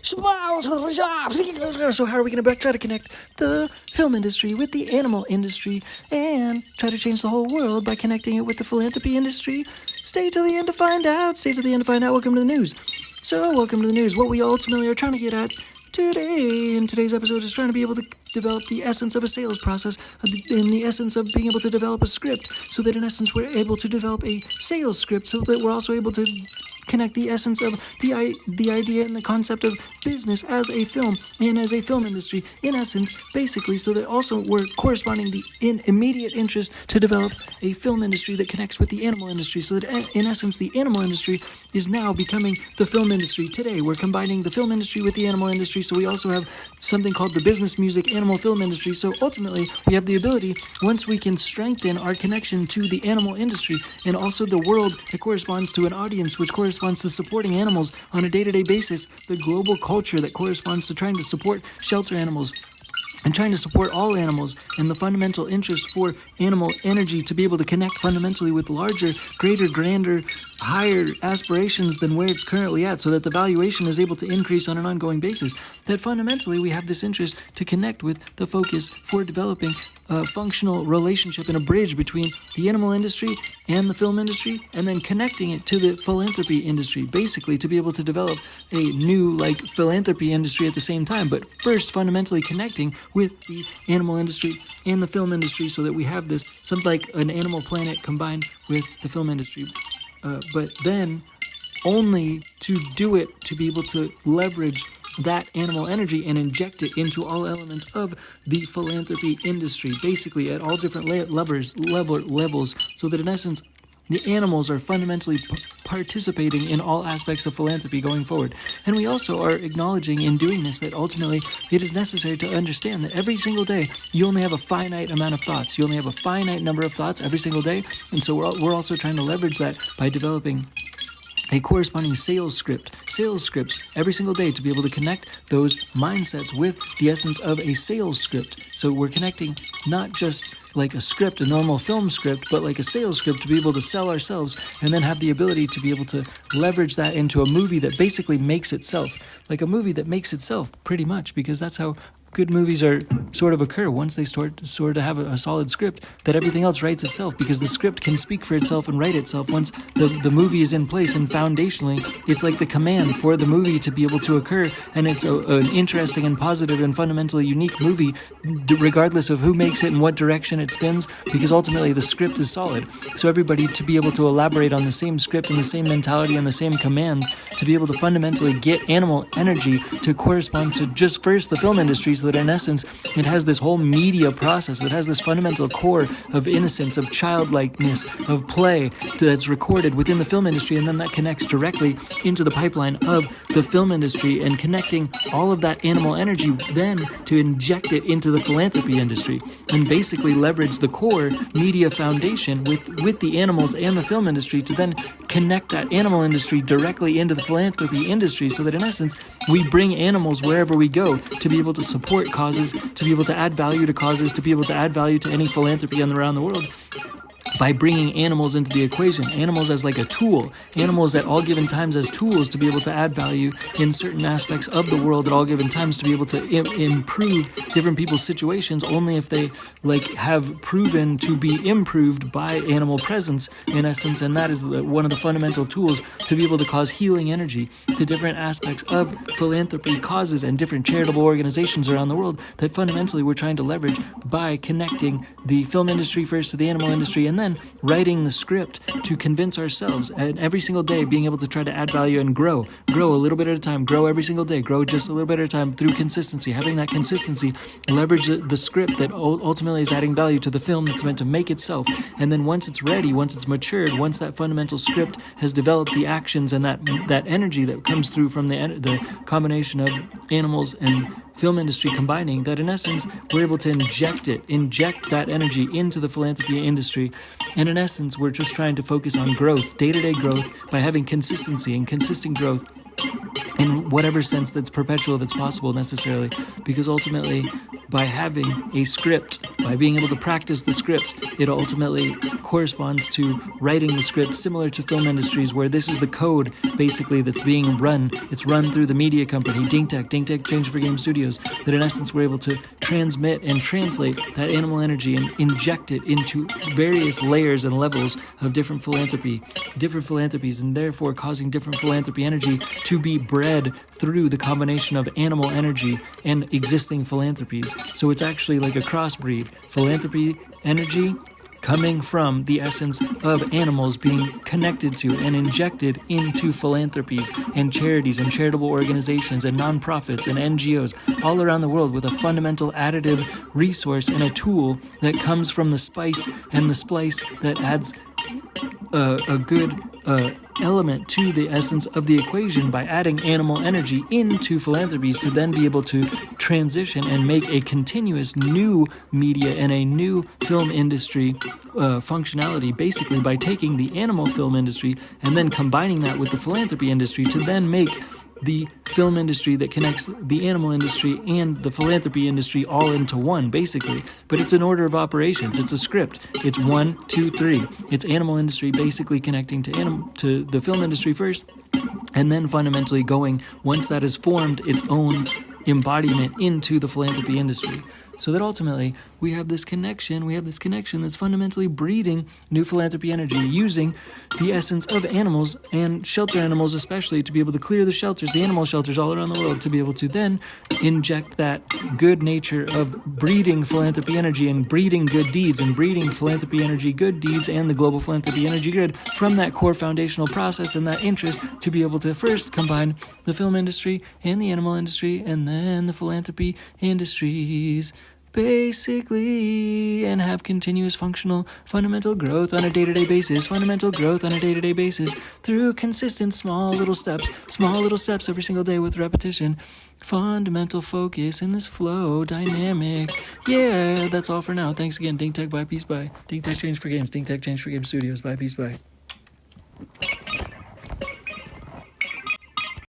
So how are we going to try to connect the film industry with the animal industry and try to change the whole world by connecting it with the philanthropy industry? Stay till the end to find out. Welcome to the news. So welcome to the news. What we ultimately are trying to get at today in today's episode is trying to be able to develop the essence of a sales process, in the essence of being able to develop a script, so that in essence we're able to develop a sales script, so that we're also able to connect the essence of the idea and the concept of business as a film and as a film industry, in essence, basically, so that also we're corresponding the immediate interest to develop a film industry that connects with the animal industry, so that in essence the animal industry is now becoming the film industry. Today we're combining the film industry with the animal industry, so we also have something called the business music animal film industry. So ultimately we have the ability, once we can strengthen our connection to the animal industry and also the world that corresponds to an audience which corresponds to supporting animals on a day-to-day basis, the global culture that corresponds to trying to support shelter animals and trying to support all animals, and the fundamental interest for animal energy to be able to connect fundamentally with larger, greater, grander, higher aspirations than where it's currently at, so that the valuation is able to increase on an ongoing basis. That fundamentally we have this interest to connect with the focus for developing a functional relationship and a bridge between the animal industry and the film industry, and then connecting it to the philanthropy industry, basically to be able to develop a new philanthropy industry at the same time, but first fundamentally connecting with the animal industry and the film industry, so that we have this something like an Animal Planet combined with the film industry, but then only to do it to be able to leverage that animal energy and inject it into all elements of the philanthropy industry, basically at all different levels, so that in essence the animals are fundamentally participating in all aspects of philanthropy going forward. And we also are acknowledging in doing this that ultimately it is necessary to understand that every single day you only have a finite amount of thoughts. You only have a finite number of thoughts every single day. And so we're also trying to leverage that by developing a corresponding sales scripts every single day to be able to connect those mindsets with the essence of a sales script. So we're connecting not just like a script, a normal film script, but like a sales script to be able to sell ourselves, and then have the ability to be able to leverage that into a movie that basically makes itself. Like a movie that makes itself, pretty much, because that's how good movies are sort of occur. Once they sort of have a solid script, that everything else writes itself, because the script can speak for itself and write itself once the movie is in place. And foundationally, it's like the command for the movie to be able to occur, and it's an interesting and positive and fundamentally unique movie, regardless of who makes it and what direction it spins, because ultimately the script is solid. So everybody to be able to elaborate on the same script and the same mentality and the same commands to be able to fundamentally get animal energy to correspond to just first the film industry, so that in essence it has this whole media process that has this fundamental core of innocence, of childlikeness, of play that's recorded within the film industry, and then that connects directly into the pipeline of the film industry, and connecting all of that animal energy then to inject it into the philanthropy industry, and basically leverage the core media foundation with the animals and the film industry to then connect that animal industry directly into the philanthropy industry, so that in essence we bring animals wherever we go to be able to support causes, to be able to add value to causes, to be able to add value to any philanthropy around the world, by bringing animals into the equation, animals as like a tool, animals at all given times as tools to be able to add value in certain aspects of the world at all given times, to be able to improve different people's situations only if they have proven to be improved by animal presence, in essence. And that is one of the fundamental tools to be able to cause healing energy to different aspects of philanthropy causes and different charitable organizations around the world, that fundamentally we're trying to leverage by connecting the film industry first to the animal industry, and then writing the script to convince ourselves, and every single day being able to try to add value and grow a little bit at a time, grow every single day, grow just a little bit at a time through consistency, having that consistency leverage the script that ultimately is adding value to the film that's meant to make itself. And then once it's ready, once it's matured, once that fundamental script has developed the actions and that energy that comes through from the combination of animals and film industry combining, that in essence we're able to inject that energy into the philanthropy industry. And in essence we're just trying to focus on growth, day-to-day growth, by having consistency and consistent growth in whatever sense that's perpetual, that's possible necessarily, because ultimately by having a script, by being able to practice the script, it ultimately corresponds to writing the script, similar to film industries, where this is the code, basically, that's being run. It's run through the media company, Dingtech Change for Game Studios, that in essence we're able to transmit and translate that animal energy and inject it into various layers and levels of different philanthropies, and therefore causing different philanthropy energy to be bred through the combination of animal energy and existing philanthropies. So it's actually like a crossbreed. Philanthropy energy coming from the essence of animals being connected to and injected into philanthropies and charities and charitable organizations and nonprofits and NGOs all around the world, with a fundamental additive resource and a tool that comes from the spice and the splice that adds a good element to the essence of the equation by adding animal energy into philanthropies, to then be able to transition and make a continuous new media and a new film industry functionality, basically by taking the animal film industry and then combining that with the philanthropy industry to then make the film industry that connects the animal industry and the philanthropy industry all into one, basically. But it's an order of operations. It's a script. It's 1, 2, 3. It's animal industry basically connecting to the film industry first, and then fundamentally going, once that has formed its own embodiment, into the philanthropy industry. So that ultimately we have this connection that's fundamentally breeding new philanthropy energy, using the essence of animals and shelter animals especially to be able to clear the shelters, the animal shelters all around the world, to be able to then inject that good nature of breeding philanthropy energy and breeding good deeds and breeding philanthropy energy, good deeds, and the global philanthropy energy grid from that core foundational process and that interest, to be able to first combine the film industry and the animal industry and then the philanthropy industries, basically, and have continuous fundamental growth on a day-to-day basis through consistent small little steps every single day with repetition, fundamental focus in this flow dynamic. Yeah, that's all for now. Thanks again. Dingtech, bye, peace, bye. Dingtech Change for Games, Dingtech Change for Game Studios, bye, peace, bye.